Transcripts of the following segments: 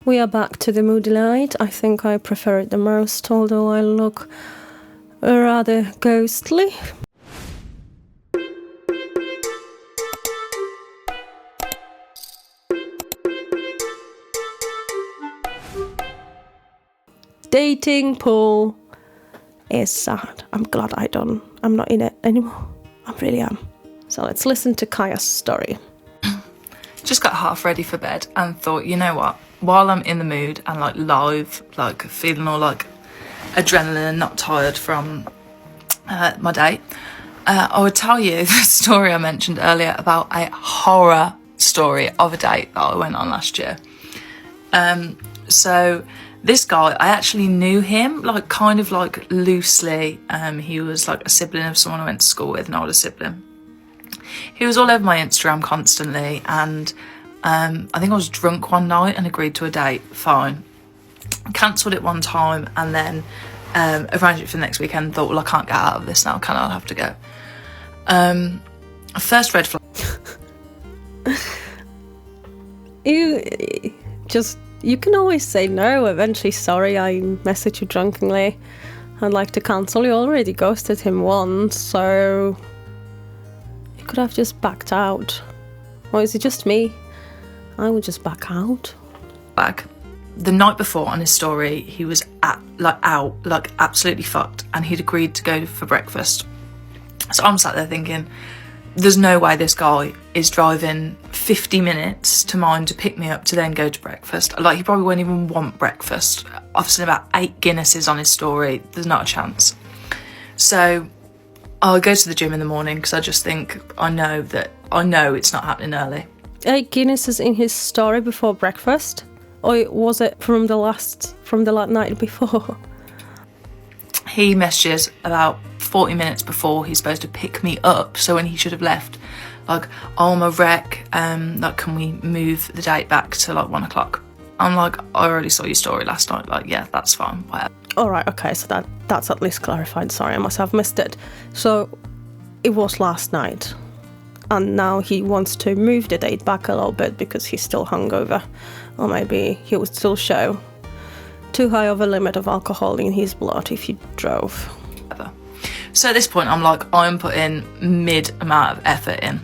We are back to the moody light. I think I prefer it the most, although I look rather ghostly. Dating pool is sad. I'm glad I'm not in it anymore. I really am. So let's listen to Kaya's story. Just got half ready for bed and thought, you know what? While I'm in the mood and like live, like feeling all like adrenaline and not tired from my date, I would tell you the story I mentioned earlier about a horror story of a date that I went on last year. So this guy, I actually knew him, like kind of like loosely. He was like a sibling of someone I went to school with, an older sibling. He was all over my Instagram constantly, and I think I was drunk one night and agreed to a date. Fine. Cancelled it one time and then arranged it for the next weekend. Thought, well, I can't get out of this now, can I? I'll have to go. First red flag. You can always say no. Eventually, sorry, I messaged you drunkenly. I'd like to cancel. You already ghosted him once, so you could have just backed out. Or is it just me? I would just back out. The night before on his story, he was out, absolutely fucked, and he'd agreed to go for breakfast. So I'm sat there thinking, there's no way this guy is driving 50 minutes to mine to pick me up to then go to breakfast. Like, he probably won't even want breakfast. I've seen about 8 Guinnesses on his story. There's not a chance. So I'll go to the gym in the morning because I just think I know it's not happening early. 8 Guinnesses in his story before breakfast? Or was it from the night before? He messages about 40 minutes before he's supposed to pick me up, so when he should have left, like, oh, I'm a wreck, like, can we move the date back to like 1 o'clock? I'm like, I already saw your story last night, like, yeah, that's fine, whatever. Alright, okay, so that's at least clarified. Sorry, I must have missed it. So it was last night, and now he wants to move the date back a little bit because he's still hungover, or maybe he would still show too high of a limit of alcohol in his blood if he drove. So at this point, I'm like, I'm putting mid amount of effort in.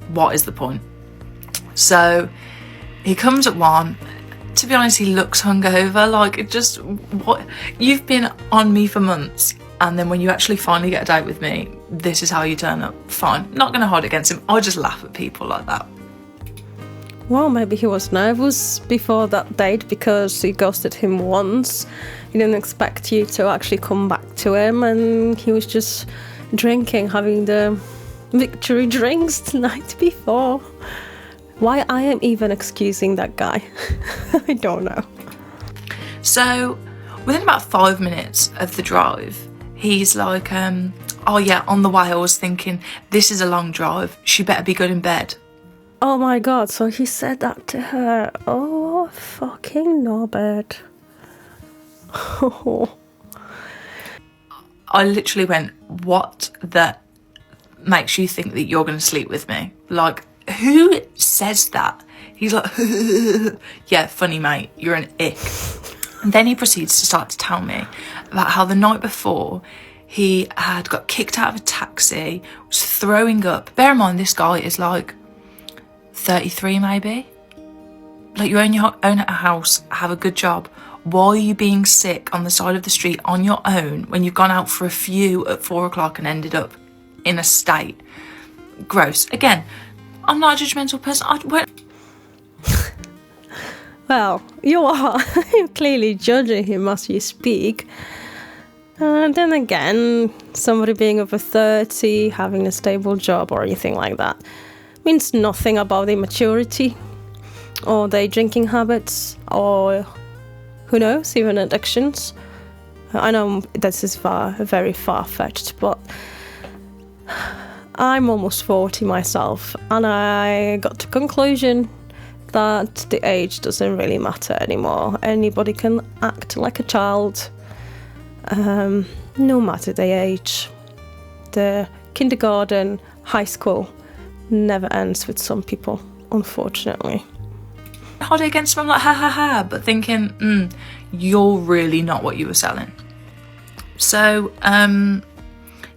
What is the point? So he comes at 1. To be honest, he looks hungover. Like, it just, what? You've been on me for months, and then when you actually finally get a date with me, this is how you turn up. Fine. Not going to hold it against him. I just laugh at people like that. Well, maybe he was nervous before that date because you ghosted him once. He didn't expect you to actually come back to him, and he was just drinking, having the victory drinks the night before. Why I am even excusing that guy, I don't know. So within about 5 minutes of the drive, he's like, oh yeah, on the way I was thinking, this is a long drive, she better be good in bed. Oh my god, so he said that to her. Oh, fucking Norbert. I literally went, what the makes you think that you're going to sleep with me? Like, who says that? He's like, yeah, funny mate, you're an ick. And then he proceeds to start to tell me about how the night before he had got kicked out of a taxi, was throwing up. Bear in mind, this guy is like 33 maybe. Like, you own a house, have a good job. Why are you being sick on the side of the street on your own when you've gone out for a few at 4 o'clock and ended up in a state? Gross. Again, I'm not a judgmental person. Well, you are. You're clearly judging him as you speak. Then again, somebody being over 30, having a stable job or anything like that means nothing about their maturity or their drinking habits or, who knows, even addictions. I know this is very far-fetched, but I'm almost 40 myself, and I got to the conclusion that the age doesn't really matter anymore. Anybody can act like a child, no matter the age. The kindergarten, high school never ends with some people, unfortunately. hold it against him. I'm like, ha ha ha, but thinking, you're really not what you were selling. So,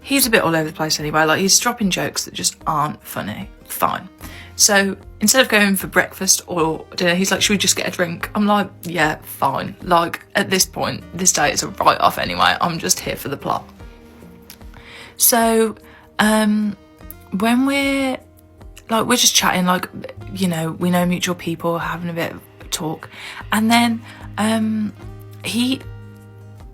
he's a bit all over the place anyway. Like, he's dropping jokes that just aren't funny. Fine. So instead of going for breakfast or dinner, he's like, should we just get a drink? I'm like, yeah, fine. Like, at this point, this date is a write-off anyway. I'm just here for the plot. So, when we're just chatting, like, you know, we know mutual people, having a bit of a talk. And then, I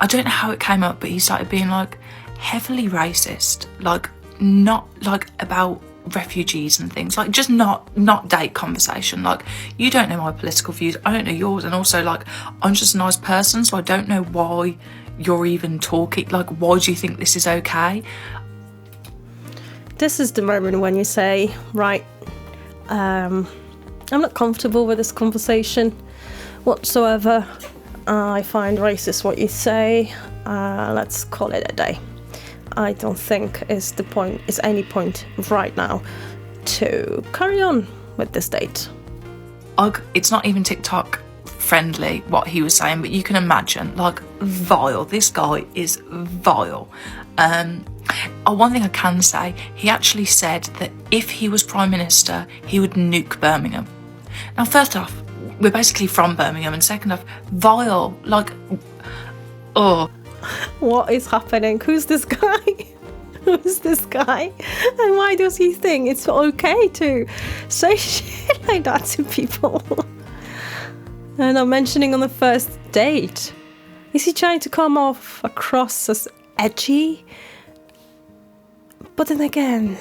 don't know how it came up, but he started being like heavily racist, like not like about refugees and things, like just not date conversation. Like, you don't know my political views, I don't know yours, and also like I'm just a nice person, so I don't know why you're even talking. Like, why do you think this is okay? This is the moment when you say, right, I'm not comfortable with this conversation whatsoever. I find racist what you say. Let's call it a day. I don't think is any point right now to carry on with this date. It's not even TikTok friendly what he was saying, but you can imagine, like, vile. This guy is vile. One thing I can say, he actually said that if he was Prime Minister, he would nuke Birmingham. Now, first off, we're basically from Birmingham, and second off, vile. Like, oh. What is happening? Who's this guy? Who's this guy? And why does he think it's okay to say shit like that to people? And I'm mentioning on the first date. Is he trying to come off across as edgy? But then again,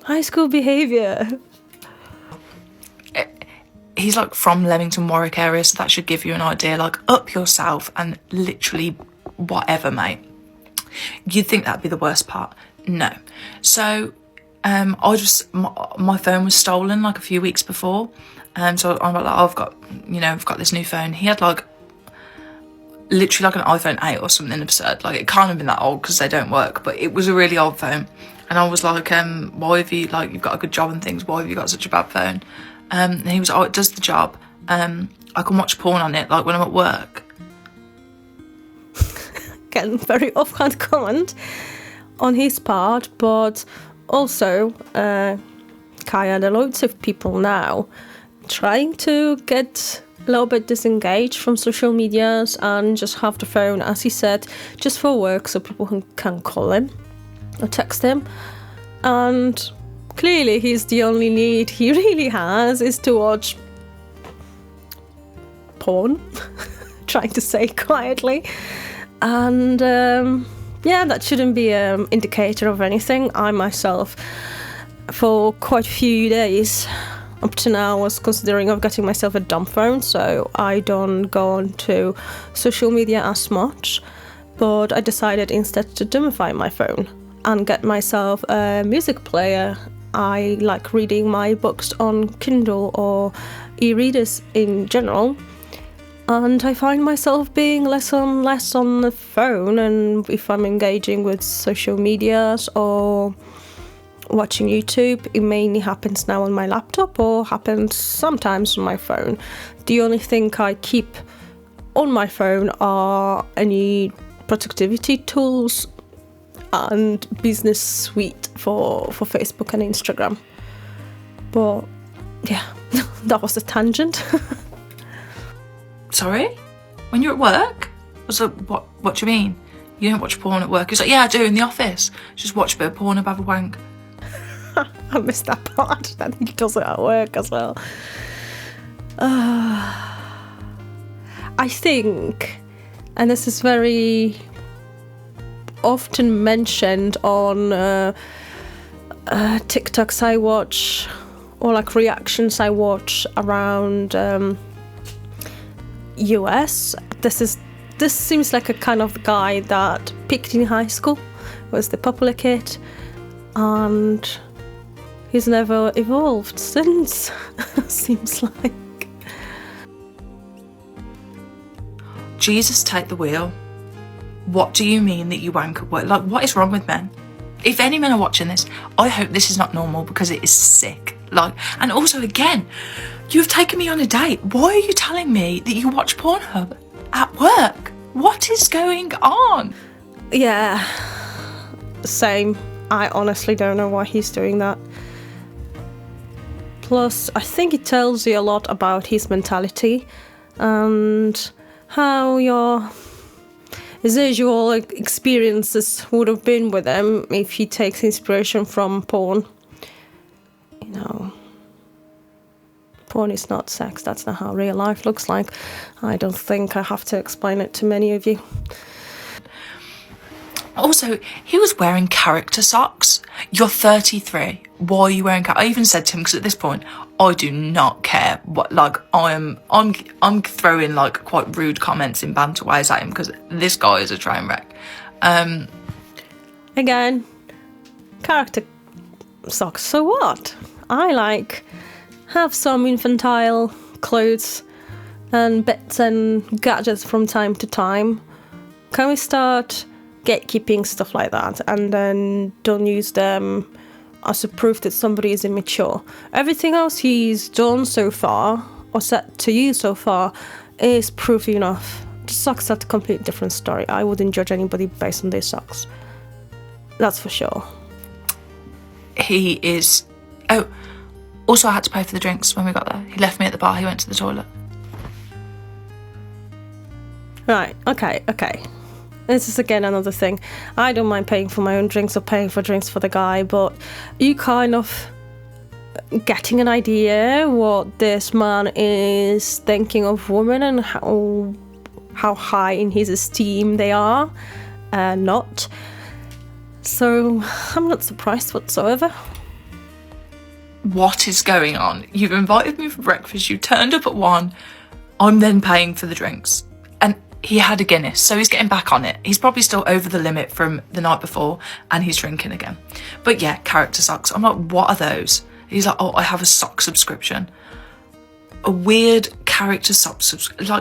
high school behaviour. He's like from Leamington, Warwick area, so that should give you an idea. Like, up yourself and literally whatever, mate. You'd think that'd be the worst part. No. So, my phone was stolen like a few weeks before. So I'm like, I've got this new phone. He had like literally like an iPhone 8 or something absurd. Like, it can't have been that old because they don't work, but it was a really old phone. And I was like, why have you, like, you've got a good job and things, why have you got such a bad phone? And he was like, oh, it does the job. I can watch porn on it, like, when I'm at work. Again, very offhand comment on his part, but also, Kaya, there are loads of people now trying to get a little bit disengaged from social medias and just have the phone, as he said, just for work, so people can call him or text him. And clearly the only need he really has is to watch porn, trying to say quietly. And that shouldn't be an indicator of anything. I myself, for quite a few days up to now, was considering of getting myself a dumb phone, so I don't go on to social media as much. But I decided instead to dumbify my phone and get myself a music player. I like reading my books on Kindle or e-readers in general, and I find myself being less on the phone, and if I'm engaging with social medias or watching YouTube, it mainly happens now on my laptop or happens sometimes on my phone. The only thing I keep on my phone are any productivity tools and business suite for Facebook and Instagram. But yeah, that was a tangent. Sorry? When you're at work? So what do you mean? You don't watch porn at work? He's like, yeah, I do in the office. Just watch a bit of porn and have a wank. I missed that part, that he does it at work as well. I think, and this is very often mentioned on TikToks I watch, or like reactions I watch around US. This seems like a kind of guy that peaked in high school, was the popular kid, and he's never evolved since. Seems like. Jesus, take the wheel. What do you mean that you wank at work? Like, what is wrong with men? If any men are watching this, I hope this is not normal, because it is sick. Like, and also again, You've taken me on a date. Why are you telling me that you watch Pornhub at work? What is going on? Yeah, same. I honestly don't know why he's doing that. Plus, I think it tells you a lot about his mentality and how your visual experiences would have been with him if he takes inspiration from porn. You know, porn is not sex. That's not how real life looks like. I don't think I have to explain it to many of you. Also, he was wearing character socks. You're 33. Why are you wearing? I even said to him, because at this point, I do not care what. Like, I'm throwing like quite rude comments in banter ways at him because this guy is a train wreck. Again, character socks. So what? I have some infantile clothes and bits and gadgets from time to time. Can we start gatekeeping stuff like that and then don't use them as a proof that somebody is immature? Everything else he's done so far or said to you so far is proof enough. The socks are a completely different story. I wouldn't judge anybody based on their socks. That's for sure. He is... Oh, also I had to pay for the drinks when we got there. He left me at the bar. He went to the toilet. Right, okay. This is again another thing. I don't mind paying for my own drinks or paying for drinks for the guy, but you kind of getting an idea what this man is thinking of women and how high in his esteem they are, not. So I'm not surprised whatsoever. What is going on? You've invited me for breakfast, you turned up at 1, I'm then paying for the drinks. And he had a Guinness, so he's getting back on it. He's probably still over the limit from the night before and he's drinking again. But yeah, character socks. I'm like, what are those? He's like, oh, I have a sock subscription. A weird character sock subscription.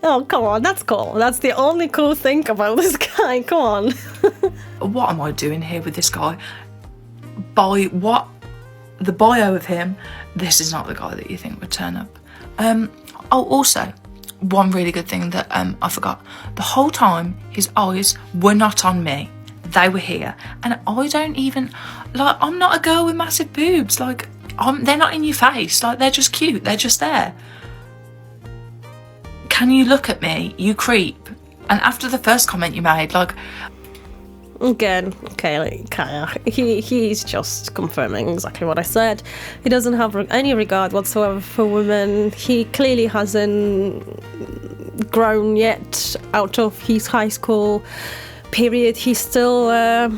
Oh, come on, that's cool. That's the only cool thing about this guy. Come on. What am I doing here with this guy? By what? The bio of him, this is not the guy that you think would turn up. Also, one really good thing that I forgot. The whole time, his eyes were not on me. They were here. And I don't even... I'm not a girl with massive boobs. They're not in your face. They're just cute. They're just there. Can you look at me, you creep? And after the first comment you made, Again, okay, he's just confirming exactly what I said. He doesn't have any regard whatsoever for women. He clearly hasn't grown yet out of his high school period. He's still a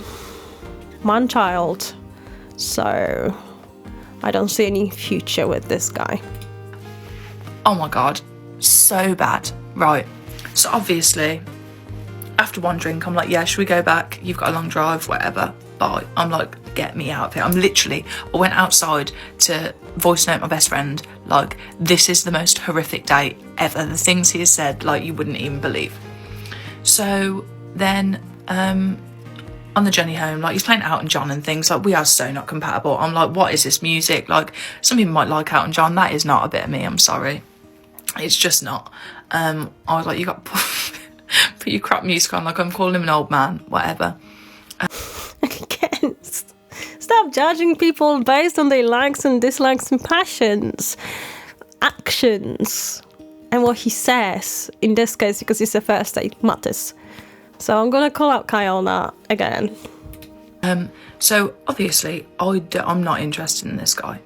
man-child. So I don't see any future with this guy. Oh my God, so bad. Right, so obviously... After one drink, I'm like, yeah, should we go back? You've got a long drive, whatever. Bye. I'm like, get me out of here. I went outside to voice note my best friend, this is the most horrific date ever. The things he has said, you wouldn't even believe. So then, on the journey home, he's playing Elton John and things, we are so not compatible. I'm like, what is this music? Some people might like Elton John. That is not a bit of me, I'm sorry. It's just not. I was like, you got... Put your crap music on, I'm calling him an old man, whatever. Again, stop judging people based on their likes and dislikes and passions, actions, and what he says. In this case, because it's the first date, matters. So I'm gonna call out Kyle on that again. So obviously, I'm not interested in this guy.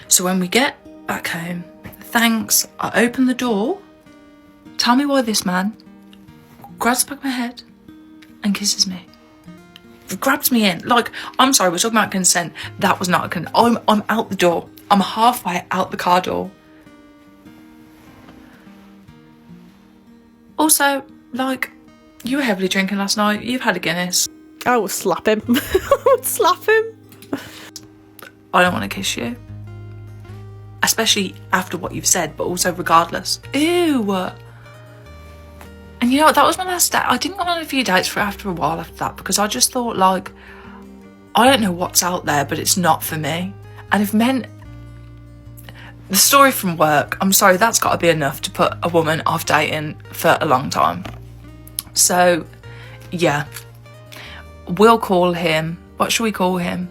So when we get back home, thanks, I open the door. Tell me why this man grabs the back of my head and kisses me. Grabs me in. I'm sorry, we're talking about consent. That was not a consent. I'm out the door. I'm halfway out the car door. Also, you were heavily drinking last night. You've had a Guinness. I will slap him. I would slap him. I don't want to kiss you. Especially after what you've said, but also regardless. Ew. And you know what, that was my last date. I didn't go on a few dates after a while after that because I just thought, I don't know what's out there, but it's not for me. And if men... The story from work, I'm sorry, that's got to be enough to put a woman off dating for a long time. So, yeah. We'll call him. What should we call him?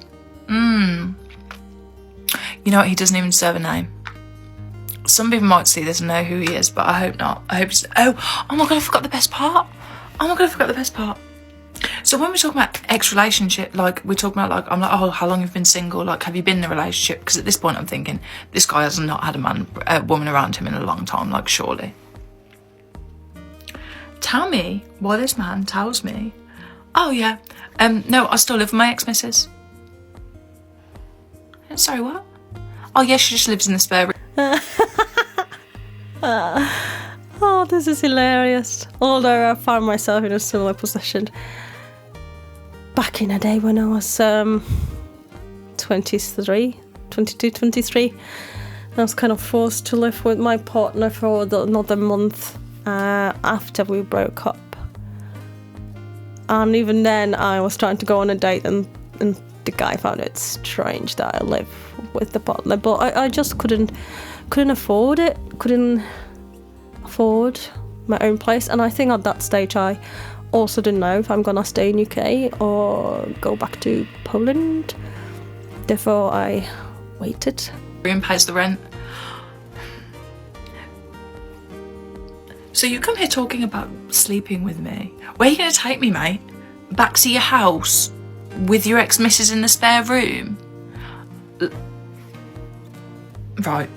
You know what? He doesn't even serve a name. Some people might see this and know who he is, but I hope not. I hope he's... Oh my God, I forgot the best part. So when we're talking about ex-relationship, like, we're talking about, like, I'm like, oh, how long have you been single? Like, have you been in a relationship? Because at this point I'm thinking, this guy has not had a woman around him in a long time, like, surely. Tell me why this man tells me, oh, yeah, no, I still live with my ex-missus. Sorry, what? Oh, yeah, she just lives in the spare room. Oh, this is hilarious. Although I found myself in a similar position back in a day when I was 23, I was kind of forced to live with my partner for another month after we broke up. And even then, I was trying to go on a date, and the guy found it strange that I live with the partner. But I just couldn't afford it. Couldn't afford my own place. And I think at that stage, I also didn't know if I'm gonna stay in UK or go back to Poland. Therefore, I waited. Room pays the rent. So you come here talking about sleeping with me. Where are you going to take me, mate? Back to your house with your ex-missus in the spare room? Right.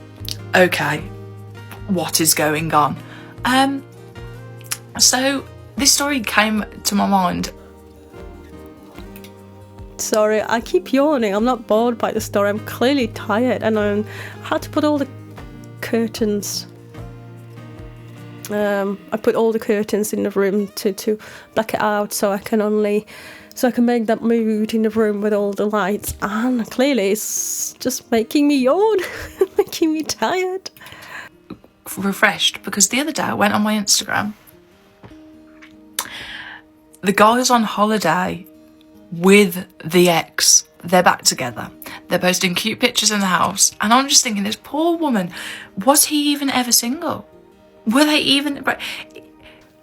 Okay. What is going on? So this story came to my mind. Sorry, I keep yawning. I'm not bored by the story. I'm clearly tired, and I had to put all the curtains. I put all the curtains in the room to black it out, so I can make that mood in the room with all the lights. And clearly, it's just making me yawn, making me tired. Refreshed, because the other day I went on my Instagram. The guy's on holiday with the ex. They're back together. They're posting cute pictures in the house, and I'm just thinking, this poor woman, was he even ever single? Were they even...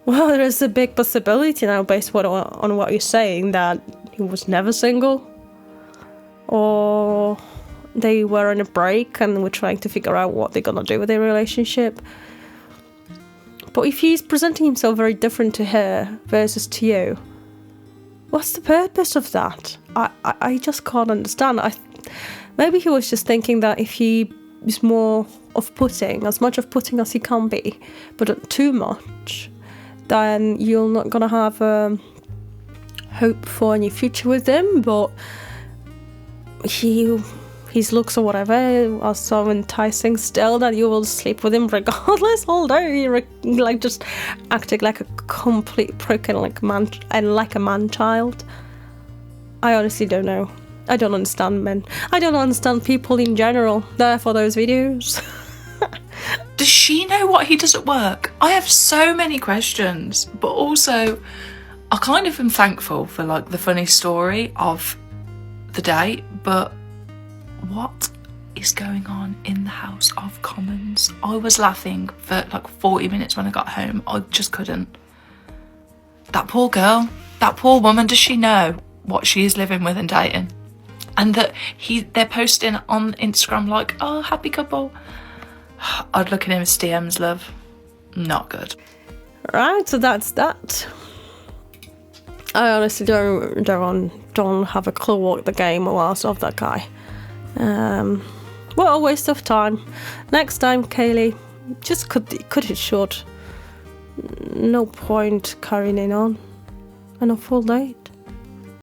Well, there's a big possibility now, based on what you're saying, that he was never single, or they were on a break and were trying to figure out what they're gonna do with their relationship. But if he's presenting himself very different to her versus to you, what's the purpose of that? I just can't understand. Maybe he was just thinking that if he is more off-putting, as much off-putting as he can be, but not too much, then you're not gonna have hope for any future with him. But his looks or whatever are so enticing still that you will sleep with him regardless, although he just acting like a complete prick and like a man-child. I honestly don't know. I don't understand men. I don't understand people in general. Therefore, those videos. Does she know what he does at work? I have so many questions, but also I kind of am thankful for like the funny story of the day, but what is going on in the House of Commons? I was laughing for like 40 minutes when I got home. I just couldn't. That poor girl, that poor woman, does she know what she is living with and dating? And that they're posting on Instagram like, oh, happy couple. I'd look at him as DMs, love. Not good. Right, so that's that. I honestly don't have a clue what the game was of that guy. What a waste of time. Next time, Kaylee, just cut it short. No point carrying on a full date.